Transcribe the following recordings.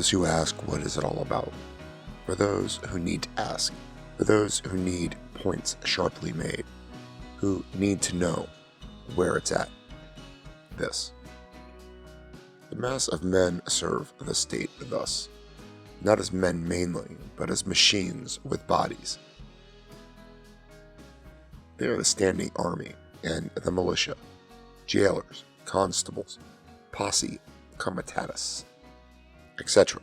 those who ask, what is it all about? For those who need to ask. For those who need points sharply made. Who need to know where it's at. This. The mass of men serve the state thus, not as men mainly, but as machines with bodies. They are the standing army and the militia, jailers, constables, posse comitatus, etc.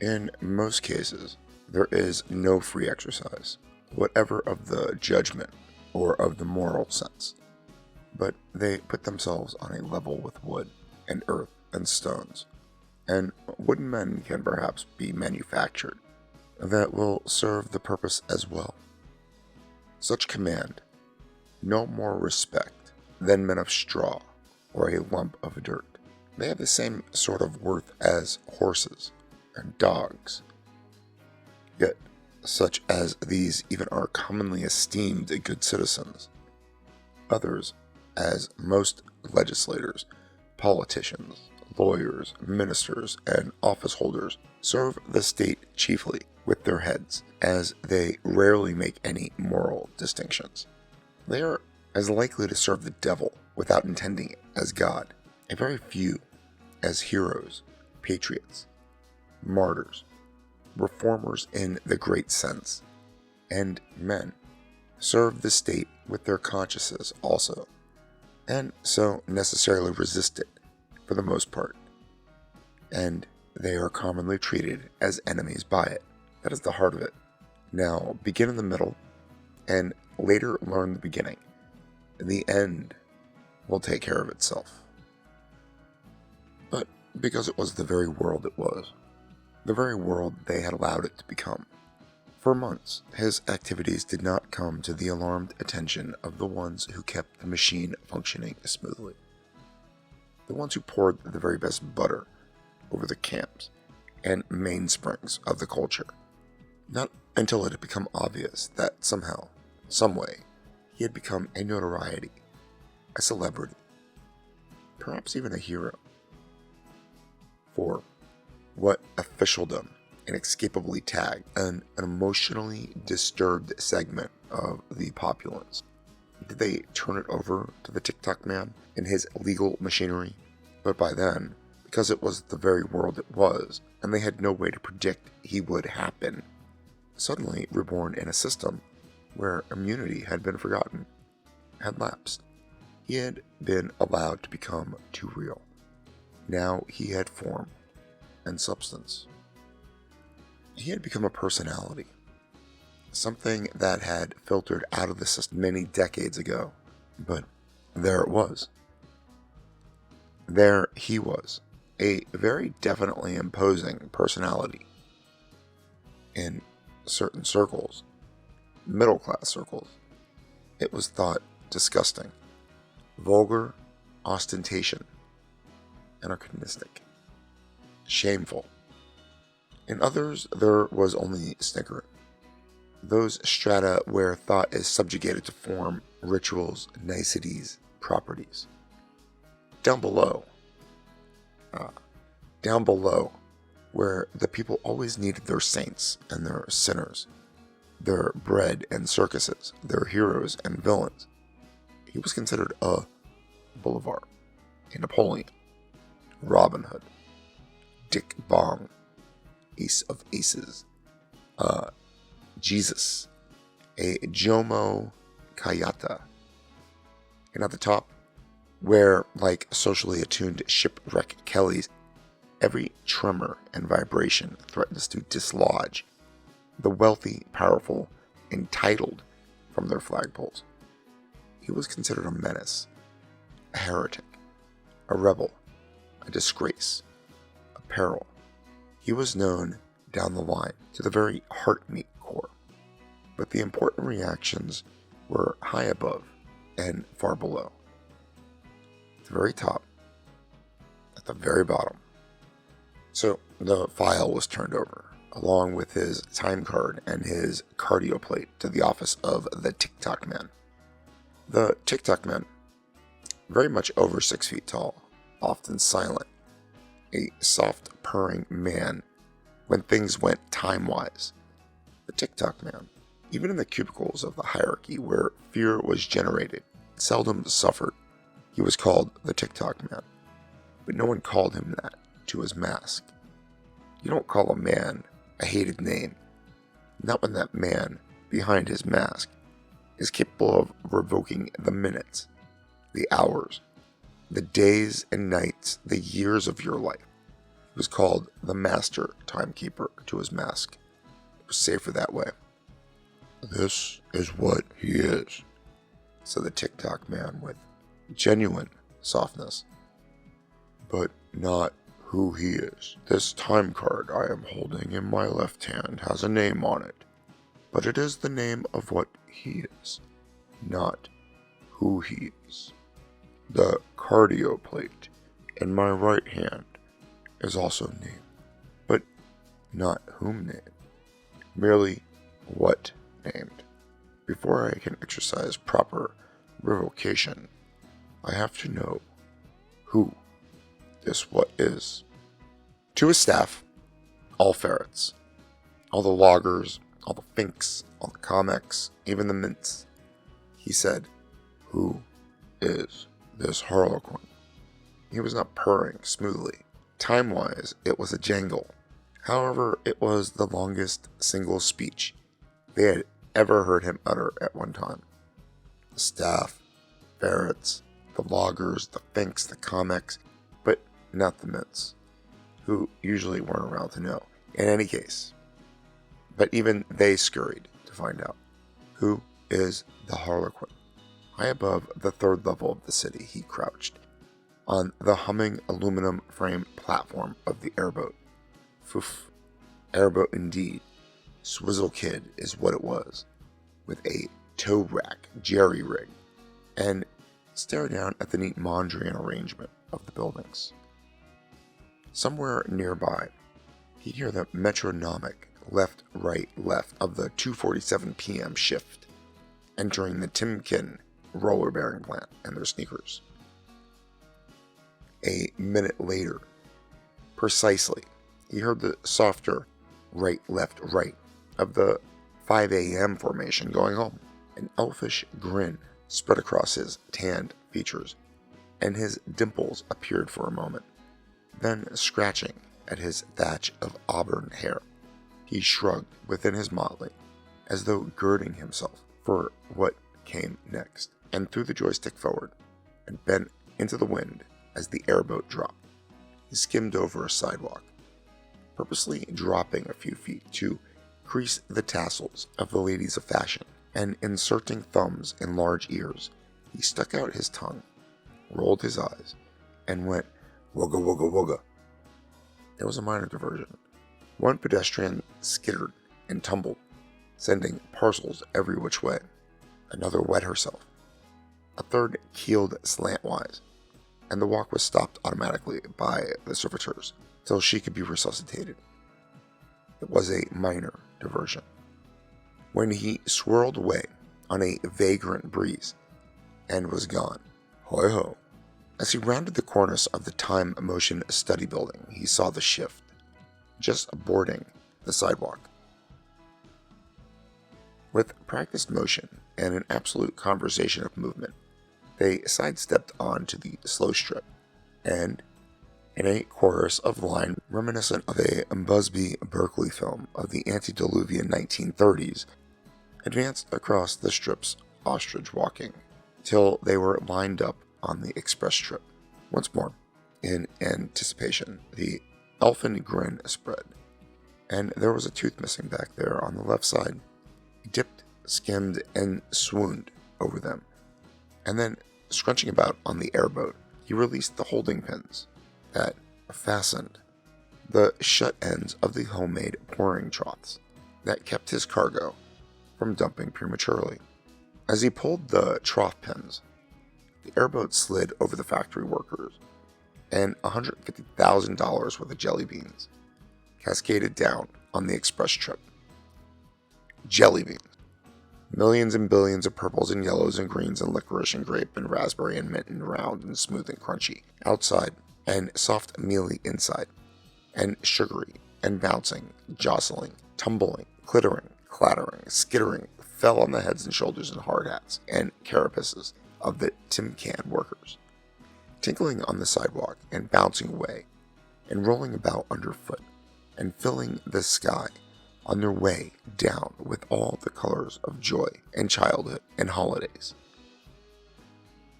In most cases, there is no free exercise, whatever of the judgment or of the moral sense, but they put themselves on a level with wood and earth and stones, and wooden men can perhaps be manufactured that will serve the purpose as well. Such command no more respect than men of straw or a lump of dirt. They have the same sort of worth as horses and dogs. Yet such as these even are commonly esteemed good citizens. Others, as most legislators, politicians, lawyers, ministers, and office holders, serve the state chiefly with their heads, as they rarely make any moral distinctions. They are as likely to serve the devil without intending it as God. A very few as heroes, patriots, martyrs, reformers in the great sense, and men serve the state with their consciences also, and so necessarily resist it for the most part, and they are commonly treated as enemies by it. That is the heart of it. Now begin in the middle, and later learn the beginning. The end will take care of itself. But because it was the very world it was, the very world they had allowed it to become. For months, his activities did not come to the alarmed attention of the ones who kept the machine functioning smoothly. The ones who poured the very best butter over the camps and mainsprings of the culture. Not until it had become obvious that somehow, some way, he had become a notoriety, a celebrity, perhaps even a hero. For what officialdom inexcapably tagged an emotionally disturbed segment of the populace. Did they turn it over to the Ticktockman and his legal machinery? But by then, because it was the very world it was, and they had no way to predict he would happen, suddenly reborn in a system where immunity had been forgotten, had lapsed. He had been allowed to become too real. Now he had form and substance. He had become a personality, something that had filtered out of the system many decades ago. But there it was. There he was, a very definitely imposing personality. In certain circles, middle-class circles, it was thought disgusting, vulgar, ostentation, anachronistic, shameful. In others, there was only sniggering. Those strata where thought is subjugated to form, rituals, niceties, properties. Down below, where the people always needed their saints and their sinners, their bread and circuses, their heroes and villains. He was considered a Boulevard, a Napoleon, Robin Hood, Dick Bong, Ace of Aces, Jesus, a Jomo Kayata. And at the top, where, like socially attuned shipwreck Kellys, every tremor and vibration threatens to dislodge the wealthy, powerful, entitled from their flagpoles. He was considered a menace, a heretic, a rebel, a disgrace, a peril. He was known down the line to the very heart-meat core, but the important reactions were high above and far below. At the very top, at the very bottom. So the file was turned over, along with his time card and his cardio plate, to the office of the Ticktockman. The Ticktockman, very much over 6 feet tall, often silent, a soft purring man when things went time-wise. The Ticktockman, even in the cubicles of the hierarchy where fear was generated, seldom suffered. He was called the Ticktockman, but no one called him that to his mask. You don't call a man a hated name, not when that man behind his mask is capable of revoking the minutes, the hours, the days and nights, the years of your life. He was called the master timekeeper to his mask. It was safer that way. "This is what he is," said the Ticktockman with genuine softness, "but not who he is. This time card I am holding in my left hand has a name on it, but it is the name of what he is, not who he is. The cardio plate in my right hand is also named, but not whom named, merely what named. Before I can exercise proper revocation, I have to know who this what is." To his staff, all ferrets, all the loggers, all the finks, all the comics, even the mints, he said, "Who is this Harlequin?" He was not purring smoothly. Time-wise, it was a jangle. However, it was the longest single speech they had ever heard him utter at one time. The staff, ferrets, the loggers, the finks, the comics, but not the mints, who usually weren't around to know. In any case, but even they scurried to find out. Who is the Harlequin? High above the third level of the city, he crouched, on the humming aluminum frame platform of the airboat. Foof, airboat indeed. Swizzle Kid is what it was, with a tow rack jerry rig, and stare down at the neat Mondrian arrangement of the buildings. Somewhere nearby, he'd hear the metronomic left, right, left of the 2:47 p.m. shift, entering the Timken roller bearing plant and their sneakers. A minute later, precisely, he heard the softer right, left, right of the 5 a.m. formation going home. An elfish grin spread across his tanned features, and his dimples appeared for a moment. Then, scratching at his thatch of auburn hair, he shrugged within his motley, as though girding himself for what came next, and threw the joystick forward, and bent into the wind as the airboat dropped. He skimmed over a sidewalk, purposely dropping a few feet to crease the tassels of the ladies of fashion, and inserting thumbs in large ears, he stuck out his tongue, rolled his eyes, and went wugga wugga wugga. It was a minor diversion. One pedestrian skittered and tumbled, sending parcels every which way. Another wet herself. A third keeled slantwise, and the walk was stopped automatically by the servitors till she could be resuscitated. It was a minor diversion. When he swirled away on a vagrant breeze and was gone, hoi ho. As he rounded the cornice of the time motion study building, he saw the shift, just boarding the sidewalk. With practiced motion and an absolute conversation of movement, they sidestepped on to the slow strip, and, in a chorus of line reminiscent of a Busby Berkeley film of the antediluvian 1930s, advanced across the strip's ostrich walking, till they were lined up on the express strip. Once more, in anticipation, the elfin grin spread, and there was a tooth missing back there on the left side. He dipped, skimmed, and swooned over them, and then, scrunching about on the airboat, he released the holding pins that fastened the shut ends of the homemade pouring troughs that kept his cargo from dumping prematurely. As he pulled the trough pins, the airboat slid over the factory workers, and $150,000 worth of jelly beans cascaded down on the express trip. Jelly beans. Millions and billions of purples and yellows and greens and licorice and grape and raspberry and mint and round and smooth and crunchy outside and soft mealy inside and sugary and bouncing, jostling, tumbling, clittering, clattering, skittering, fell on the heads and shoulders and hard hats and carapaces of the tin can workers, tinkling on the sidewalk and bouncing away and rolling about underfoot and filling the sky on their way down with all the colors of joy and childhood and holidays.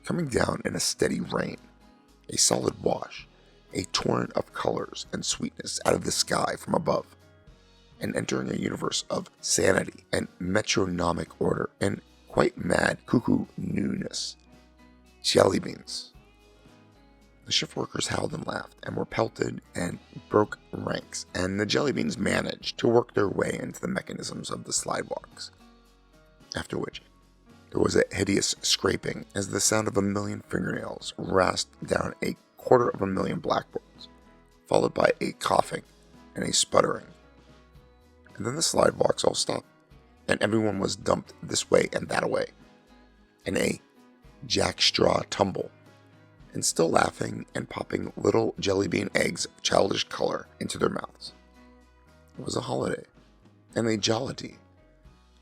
Coming down in a steady rain, a solid wash, a torrent of colors and sweetness out of the sky from above, and entering a universe of sanity and metronomic order and quite mad cuckoo newness. Jelly beans. The shift workers howled and laughed and were pelted and broke ranks, and the jelly beans managed to work their way into the mechanisms of the slidewalks. After which, there was a hideous scraping as the sound of 1,000,000 fingernails rasped down a 250,000 blackboards, followed by a coughing and a sputtering. And then the slidewalks all stopped, and everyone was dumped this way and that way, in a jackstraw tumble, and still laughing and popping little jelly bean eggs of childish color into their mouths. It was a holiday, and a jollity,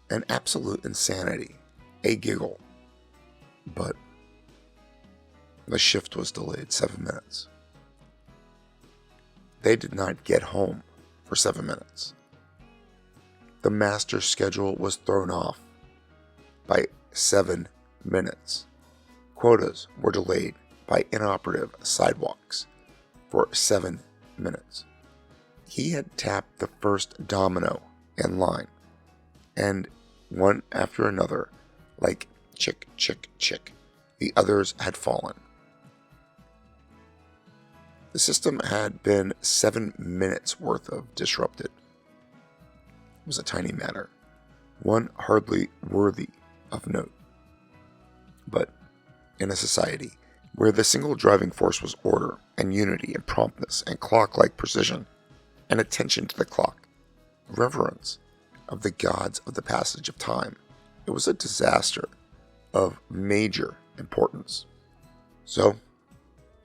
an absolute insanity, a giggle. But the shift was delayed 7 minutes. They did not get home for 7 minutes. The master schedule was thrown off by 7 minutes. Quotas were delayed by inoperative sidewalks for 7 minutes. He had tapped the first domino in line, and one after another, like chick, chick, chick, the others had fallen. The system had been 7 minutes worth of disrupted. It was a tiny matter, one hardly worthy of note. But in a society where the single driving force was order and unity and promptness and clock-like precision and attention to the clock, reverence of the gods of the passage of time, it was a disaster of major importance. So,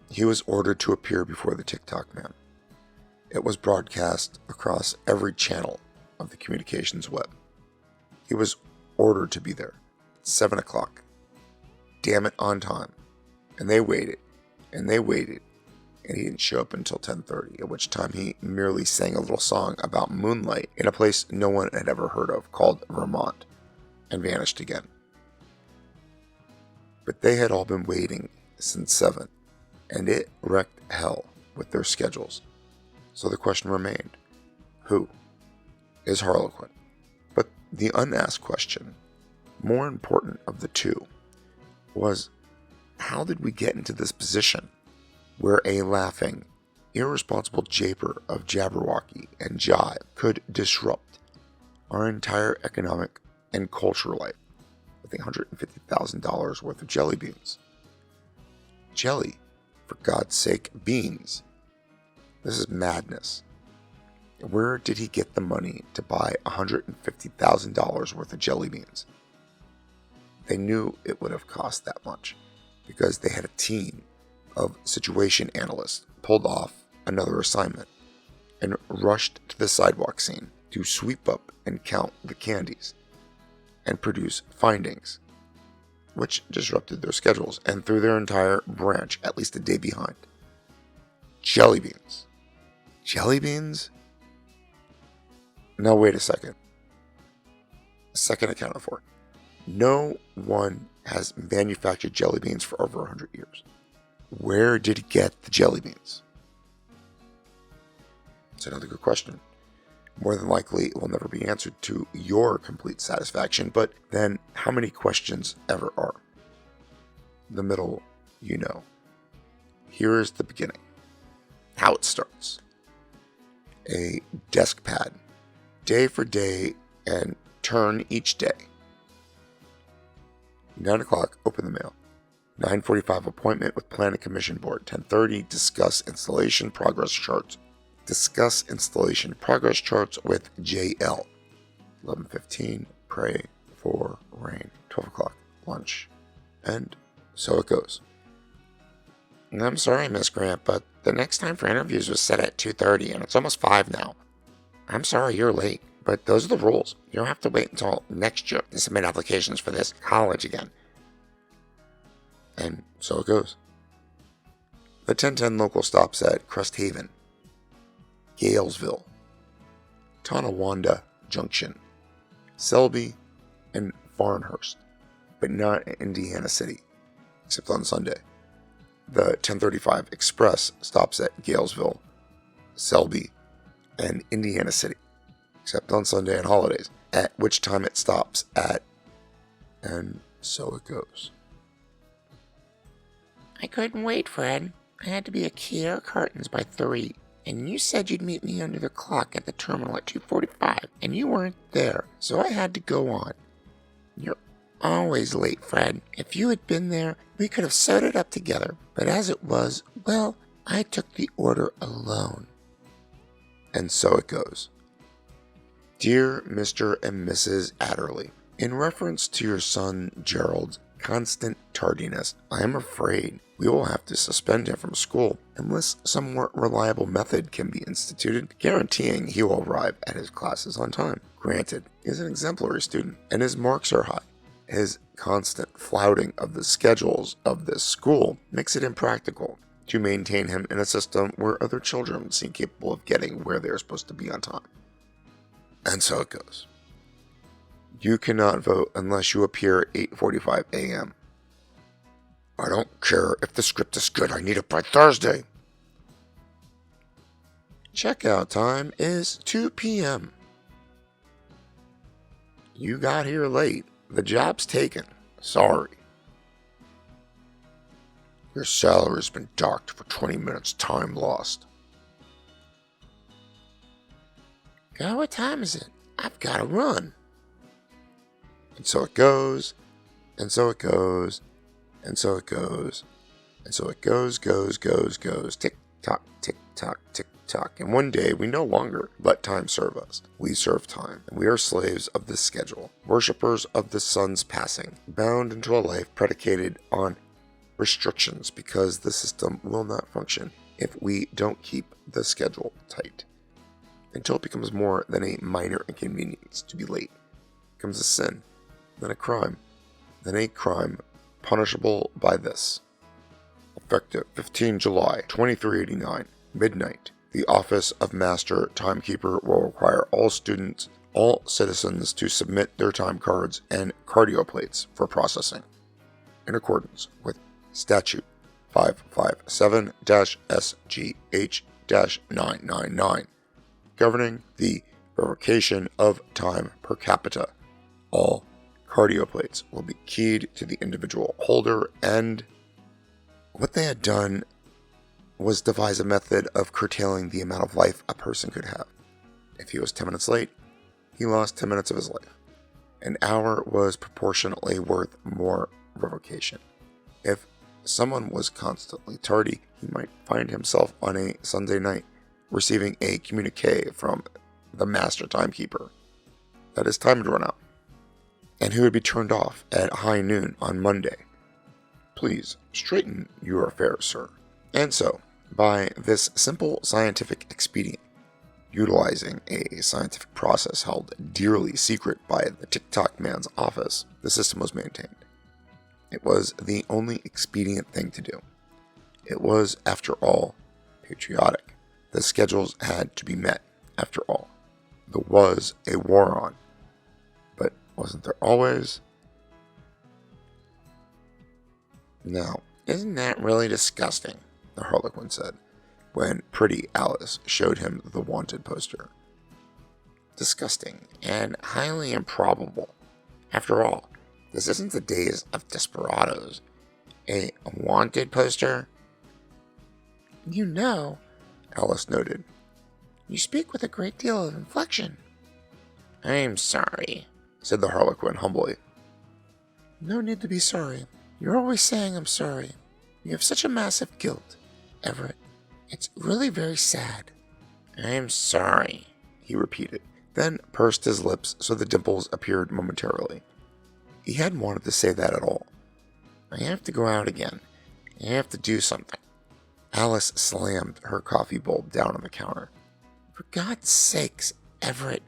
he was ordered to appear before the Ticktockman. It was broadcast across every channel of the communications web. He was ordered to be there at 7 o'clock. Damn it, on time. And they waited, and they waited, and he didn't show up until 10:30, at which time he merely sang a little song about moonlight in a place no one had ever heard of called Vermont, and vanished again. But they had all been waiting since 7, and it wrecked hell with their schedules. So the question remained, who is Harlequin? But the unasked question, more important of the two, was how did we get into this position where a laughing, irresponsible japer of Jabberwocky and jive could disrupt our entire economic and cultural life with $150,000 worth of jelly beans? Jelly, for God's sake, beans. This is madness. Where did he get the money to buy $150,000 worth of jelly beans? They knew it would have cost that much because they had a team of situation analysts pulled off another assignment and rushed to the sidewalk scene to sweep up and count the candies and produce findings, which disrupted their schedules and threw their entire branch at least a day behind. Jelly beans. Jelly beans? Now wait a second. Second accounted for. No one has manufactured jelly beans for over 100 years. Where did he get the jelly beans? It's another good question. More than likely, it will never be answered to your complete satisfaction, but then how many questions ever are? The middle, you know. Here is the beginning. How it starts. A desk pad. Day for day and turn each day. 9 o'clock, open the mail. 9:45, appointment with Planning Commission Board. 10:30, discuss installation progress charts. Discuss installation progress charts with JL. 11:15, pray for rain. 12 o'clock, lunch. And so it goes. I'm sorry, Miss Grant, but the next time for interviews was set at 2:30, and it's almost 5 now. I'm sorry you're late, but those are the rules. You'll have to wait until next year to submit applications for this college again. And so it goes. The 1010 local stops at Crest Haven, Galesville, Tonawanda Junction, Selby, and Farnhurst, but not in Indiana City, except on Sunday. The 1035 Express stops at Galesville, Selby, and Indiana City, except on Sunday and holidays, at which time it stops at, and so it goes. I couldn't wait, Fred. I had to be at Kier Cartons by 3, and you said you'd meet me under the clock at the terminal at 2:45, and you weren't there, so I had to go on. You're always late, Fred. If you had been there, we could have sewed it up together, but as it was, well, I took the order alone. And so it goes. Dear Mr. and Mrs. Adderley, in reference to your son Gerald's constant tardiness, I am afraid we will have to suspend him from school unless some more reliable method can be instituted guaranteeing he will arrive at his classes on time. Granted, he is an exemplary student and his marks are high. His constant flouting of the schedules of this school makes it impractical to maintain him in a system where other children seem capable of getting where they are supposed to be on time. And so it goes. You cannot vote unless you appear at 8:45 a.m. I don't care if the script is good, I need it by Thursday. Checkout time is 2 p.m. You got here late. The job's taken. Sorry. Your salary's been docked for 20 minutes time lost. God, what time is it? I've got to run. And so it goes, and so it goes, and so it goes, and so it goes, tick tock, tick tock, tick tock. And one day we no longer let time serve us. We serve time, and we are slaves of this schedule, worshippers of the sun's passing, bound into a life predicated on restrictions because the system will not function if we don't keep the schedule tight. Until it becomes more than a minor inconvenience to be late. It becomes a sin, then a crime, punishable by this. Effective 15 July 2389, midnight, the Office of Master Timekeeper will require all students, all citizens to submit their time cards and cardio plates for processing, in accordance with Statute 557-SGH-999, governing the revocation of time per capita. All cardio plates will be keyed to the individual holder, and what they had done was devise a method of curtailing the amount of life a person could have. If he was 10 minutes late, he lost 10 minutes of his life. An hour was proportionately worth more revocation. If someone was constantly tardy, he might find himself on a Sunday night receiving a communique from the master timekeeper that his time had run out, and he would be turned off at high noon on Monday. Please straighten your affairs, sir. And so, by this simple scientific expedient, utilizing a scientific process held dearly secret by the Ticktockman's office, the system was maintained. It was the only expedient thing to do. It was, after all, patriotic. The schedules had to be met, after all. There was a war on. But wasn't there always? Now, isn't that really disgusting? The Harlequin said, when pretty Alice showed him the wanted poster. Disgusting and highly improbable. After all, this isn't the days of desperados. A wanted poster? You know, Alice noted, you speak with a great deal of inflection. I'm sorry, said the Harlequin humbly. No need to be sorry. You're always saying I'm sorry. You have such a massive guilt, Everett. It's really very sad. I'm sorry, he repeated, then pursed his lips so the dimples appeared momentarily. He hadn't wanted to say that at all. I have to go out again. I have to do something. Alice slammed her coffee bowl down on the counter. For God's sakes, Everett,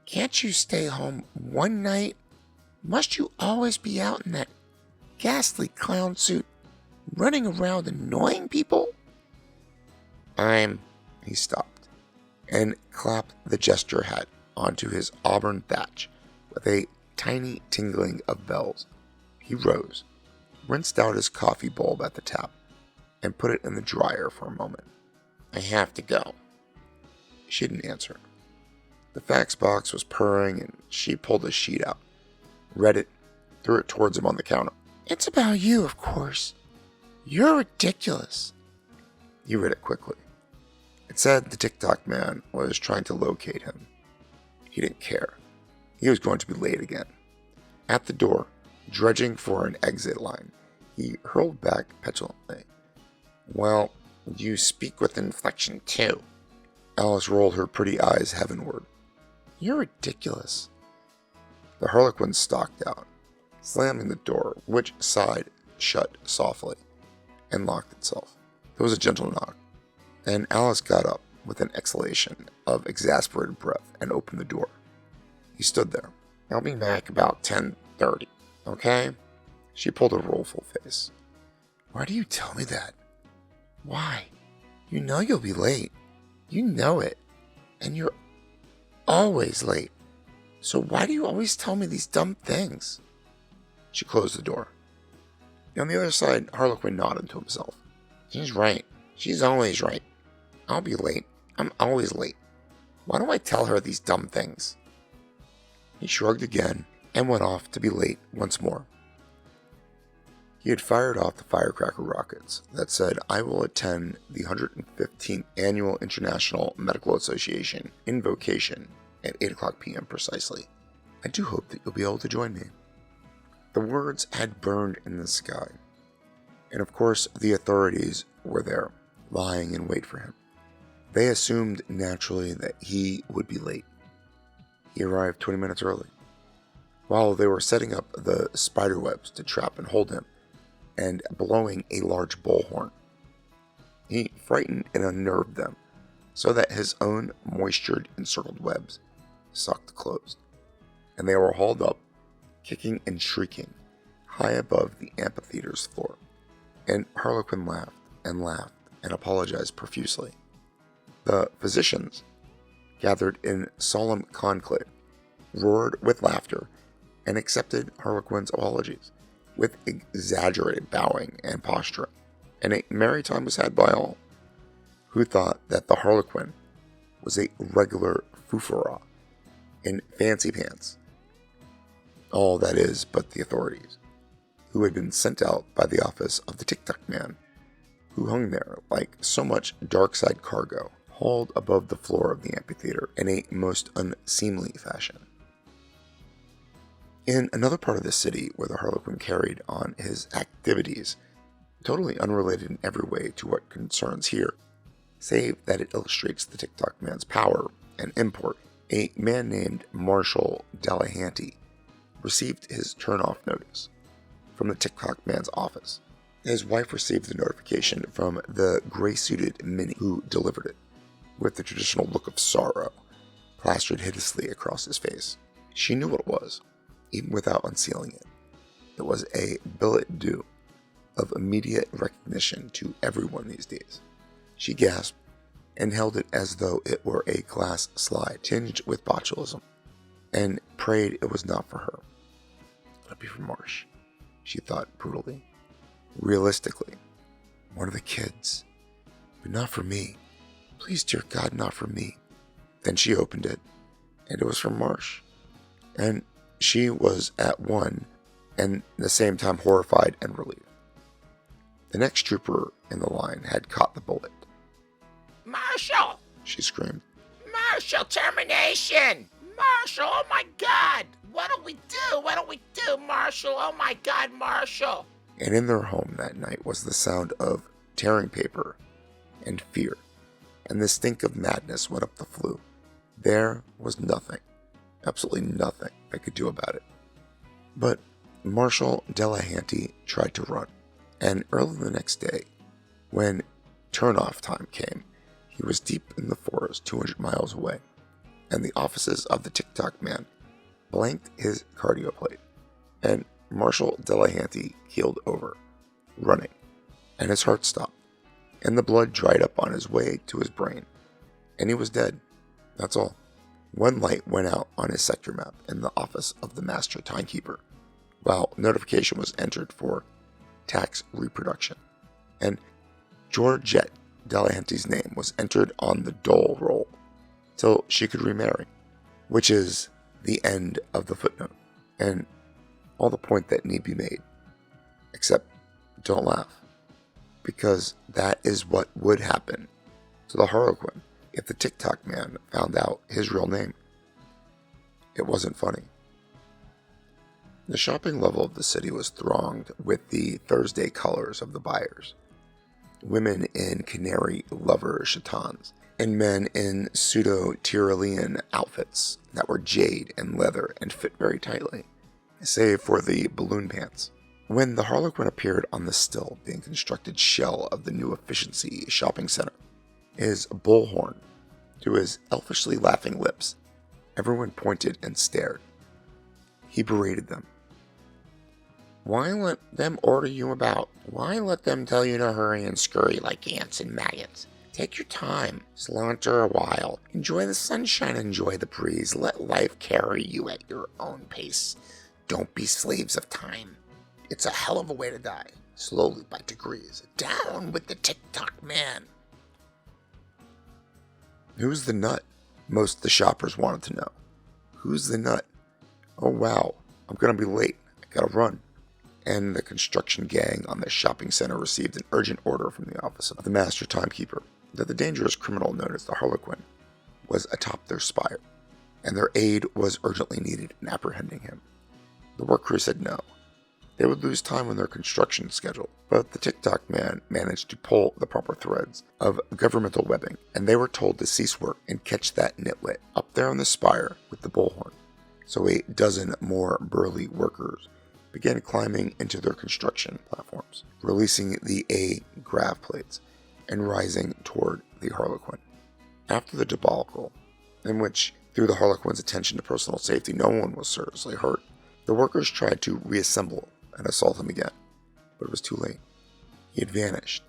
can't you stay home one night? Must you always be out in that ghastly clown suit, running around annoying people? He stopped and clapped the jester hat onto his auburn thatch with a tiny tingling of bells. He rose, rinsed out his coffee bulb at the tap, and put it in the dryer for a moment. I have to go. She didn't answer. The fax box was purring, and she pulled a sheet out, read it, threw it towards him on the counter. It's about you, of course. You're ridiculous. He read it quickly. It said the Ticktockman was trying to locate him. He didn't care. He was going to be late again. At the door, dredging for an exit line, he hurled back petulantly. Well, you speak with inflection too. Alice rolled her pretty eyes heavenward. You're ridiculous. The Harlequin stalked out, slamming the door, which sighed shut softly and locked itself. There was a gentle knock, and Alice got up with an exhalation of exasperated breath and opened the door. He stood there. I'll be back about 10:30, okay? She pulled a rueful face. Why do you tell me that? Why? You know you'll be late. You know it. And you're always late. So why do you always tell me these dumb things? She closed the door. On the other side, Harlequin nodded to himself. She's right. She's always right. I'll be late. I'm always late. Why do I tell her these dumb things? He shrugged again and went off to be late once more. He had fired off the firecracker rockets that said, I will attend the 115th Annual International Medical Association Invocation at 8 o'clock p.m. precisely. I do hope that you'll be able to join me. The words had burned in the sky, and of course the authorities were there, lying in wait for him. They assumed naturally that he would be late. He arrived 20 minutes early. While they were setting up the spider webs to trap and hold him, and blowing a large bullhorn, he frightened and unnerved them, so that his own moistured encircled webs sucked closed, and they were hauled up, kicking and shrieking, high above the amphitheater's floor. And Harlequin laughed and apologized profusely. The physicians, gathered in solemn conclave, roared with laughter and accepted Harlequin's apologies with exaggerated bowing and posturing, and a merry time was had by all, who thought that the Harlequin was a regular foofara in fancy pants. All that is but the authorities, who had been sent out by the office of the Ticktockman, who hung there like so much dark-side cargo, hauled above the floor of the amphitheater in a most unseemly fashion. In another part of the city where the Harlequin carried on his activities, totally unrelated in every way to what concerns here, save that it illustrates the Ticktockman's power and import, a man named Marshall Delahanty received his turn-off notice from the Ticktockman's office. His wife received the notification from the gray-suited Minnie who delivered it, with the traditional look of sorrow plastered hideously across his face. She knew what it was, even without unsealing it. It was a billet doux of immediate recognition to everyone these days. She gasped and held it as though it were a glass slide tinged with botulism, and prayed it was not for her. Let it be for Marsh, she thought brutally. Realistically, one of the kids, but not for me. Please, dear God, not for me. Then she opened it, and it was from Marsh. And she was at one and the same time horrified and relieved. The next trooper in the line had caught the bullet. Marshall! She screamed. Marshall, termination! Marshall, oh my God! What do we do? What do we do, Marshall? Oh my God, Marshall! And in their home that night was the sound of tearing paper and fear, and the stink of madness went up the flue. There was nothing, absolutely nothing they could do about it. But Marshall Delahanty tried to run, and early the next day, when turn-off time came, he was deep in the forest 200 miles away, and the offices of the Ticktockman blanked his cardio plate, and Marshall Delahanty keeled over, running, and his heart stopped, and the blood dried up on his way to his brain, and he was dead. That's all. One light went out on his sector map in the office of the master timekeeper, while notification was entered for tax reproduction, and Georgette Delahanty's name was entered on the dole roll till she could remarry, which is the end of the footnote, and all the point that need be made. Except, don't laugh, because that is what would happen to the Harlequin if the Ticktockman found out his real name. It wasn't funny. The shopping level of the city was thronged with the Thursday colors of the buyers. Women in canary lover chatons, and men in pseudo-Tyrolean outfits that were jade and leather and fit very tightly, save for the balloon pants. When the Harlequin appeared on the still being constructed shell of the new efficiency shopping center, his bullhorn to his elfishly laughing lips, everyone pointed and stared. He berated them. Why let them order you about? Why let them tell you to hurry and scurry like ants and maggots? Take your time, saunter a while, enjoy the sunshine, enjoy the breeze, let life carry you at your own pace. Don't be slaves of time. It's a hell of a way to die, slowly by degrees. Down with the Ticktockman. Who's the nut? Most of the shoppers wanted to know. Who's the nut? Oh wow, I'm gonna be late. I gotta run. And the construction gang on the shopping center received an urgent order from the office of the master timekeeper that the dangerous criminal known as the Harlequin was atop their spire, and their aid was urgently needed in apprehending him. The work crew said no. They would lose time on their construction schedule, but the Ticktockman managed to pull the proper threads of governmental webbing, and they were told to cease work and catch that nitwit up there on the spire with the bullhorn. So a dozen more burly workers began climbing into their construction platforms, releasing the A grav plates, and rising toward the Harlequin. After the debacle, in which, through the Harlequin's attention to personal safety, no one was seriously hurt, the workers tried to reassemble and assault him again, but it was too late. He had vanished.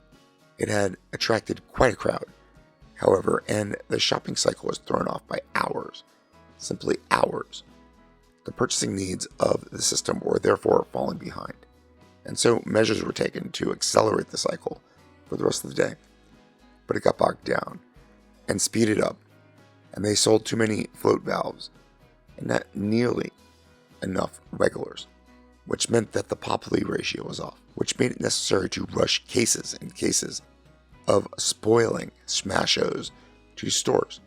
It had attracted quite a crowd, however, and the shopping cycle was thrown off by hours, simply hours. The purchasing needs of the system were therefore falling behind, and so measures were taken to accelerate the cycle for the rest of the day. But it got bogged down and speeded up, and they sold too many float valves and not nearly enough regulars, which meant that the Popley ratio was off, which made it necessary to rush cases and cases of spoiling smashos to stores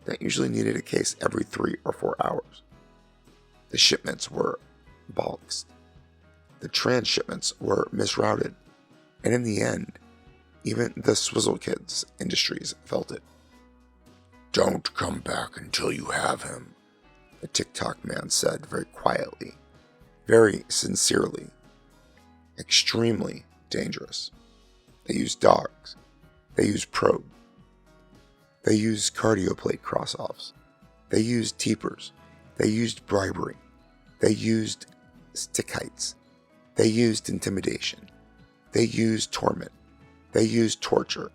that usually needed a case every 3 or 4 hours. The shipments were bollocks. The transshipments were misrouted, and in the end, even the Swizzle Kids Industries felt it. Don't come back until you have him, the Ticktockman said very quietly, very sincerely, extremely dangerous. They used dogs. They used probe. They used cardio plate cross-offs. They used teepers. They used bribery. They used stickites. They used intimidation. They used torment. They used torture.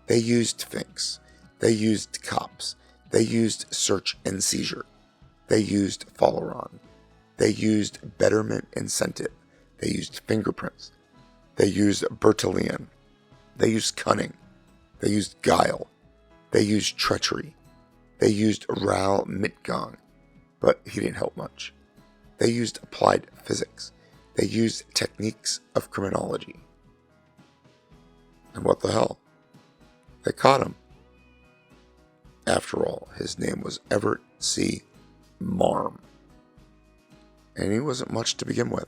They used finks. They used cops. They used search and seizure. They used follow-on. They used betterment incentive. They used fingerprints. They used Bertillon. They used cunning. They used guile. They used treachery. They used Ral Mitgong, but he didn't help much. They used applied physics. They used techniques of criminology. And what the hell? They caught him. After all, his name was Everett C. Marm. And he wasn't much to begin with,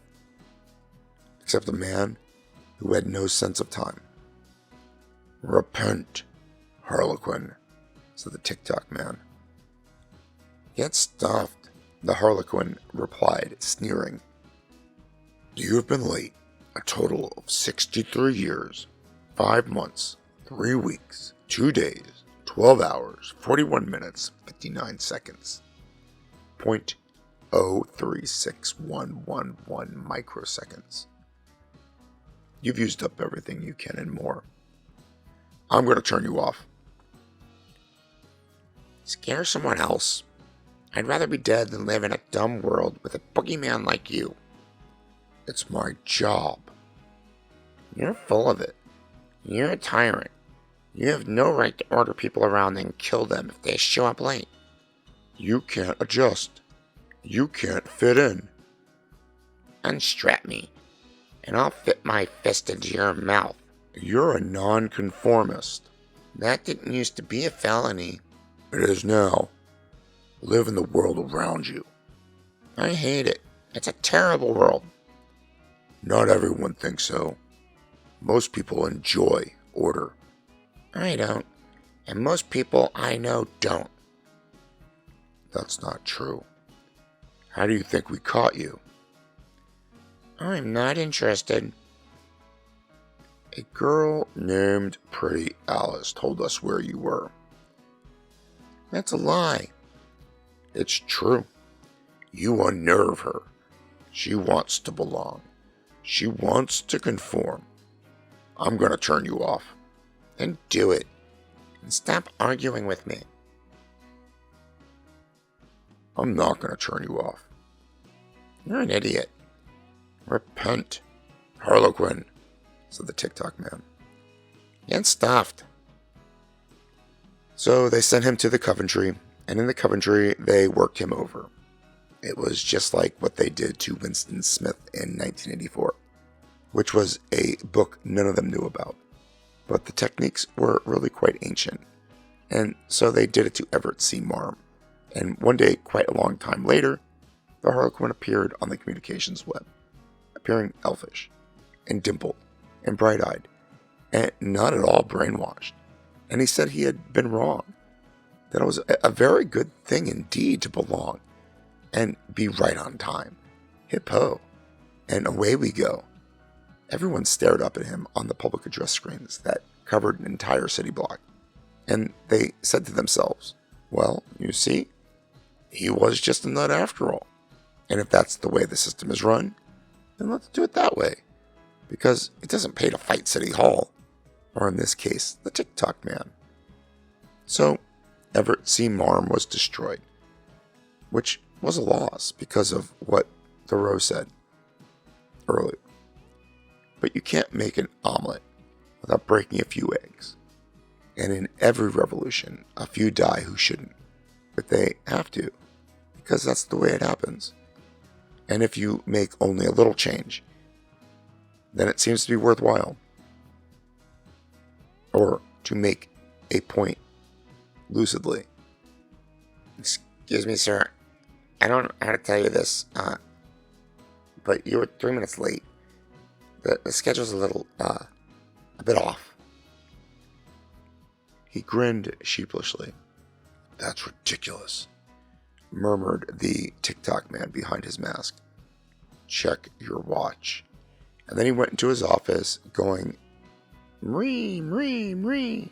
except a man who had no sense of time. Repent, Harlequin, said the Ticktockman. Get stuffed, the Harlequin replied, sneering. You have been late a total of 63 years, 5 months, 3 weeks, 2 days, 12 hours, 41 minutes, 59 seconds. 0.036111 microseconds. You've used up everything you can and more. I'm going to turn you off. Scare someone else. I'd rather be dead than live in a dumb world with a boogeyman like you. It's my job. You're full of it. You're a tyrant. You have no right to order people around and kill them if they show up late. You can't adjust. You can't fit in. Unstrap me, and I'll fit my fist into your mouth. You're a nonconformist. That didn't used to be a felony. It is now. Live in the world around you. I hate it. It's a terrible world. Not everyone thinks so. Most people enjoy order. I don't. And most people I know don't. That's not true. How do you think we caught you? I'm not interested. A girl named Pretty Alice told us where you were. That's a lie. It's true. You unnerve her. She wants to belong. She wants to conform. I'm going to turn you off. Then do it. And stop arguing with me. I'm not going to turn you off. You're an idiot. Repent, Harlequin, said the Ticktockman. Get stuffed. So they sent him to the Coventry, and in the Coventry they worked him over. It was just like what they did to Winston Smith in 1984, which was a book none of them knew about. But the techniques were really quite ancient, and so they did it to Everett C. Marm. And one day, quite a long time later, the Harlequin appeared on the communications web, appearing elfish, and dimpled, and bright-eyed, and not at all brainwashed. And he said he had been wrong, that it was a very good thing indeed to belong, and be right on time. Hip ho, and away we go. Everyone stared up at him on the public address screens that covered an entire city block, and they said to themselves, well, you see, he was just a nut after all. And if that's the way the system is run, then let's do it that way. Because it doesn't pay to fight City Hall, or in this case, the Ticktockman. So, Everett C. Marm was destroyed, which was a loss because of what Thoreau said earlier. But you can't make an omelet without breaking a few eggs. And in every revolution, a few die who shouldn't. But they have to, because that's the way it happens. And if you make only a little change, then it seems to be worthwhile. Or to make a point lucidly. Excuse me, sir. I don't know how to tell you this, but you were 3 minutes late. The schedule's a bit off. He grinned sheepishly. That's ridiculous, murmured the Ticktockman behind his mask. Check your watch. And then he went into his office, going, mree, mree, mree.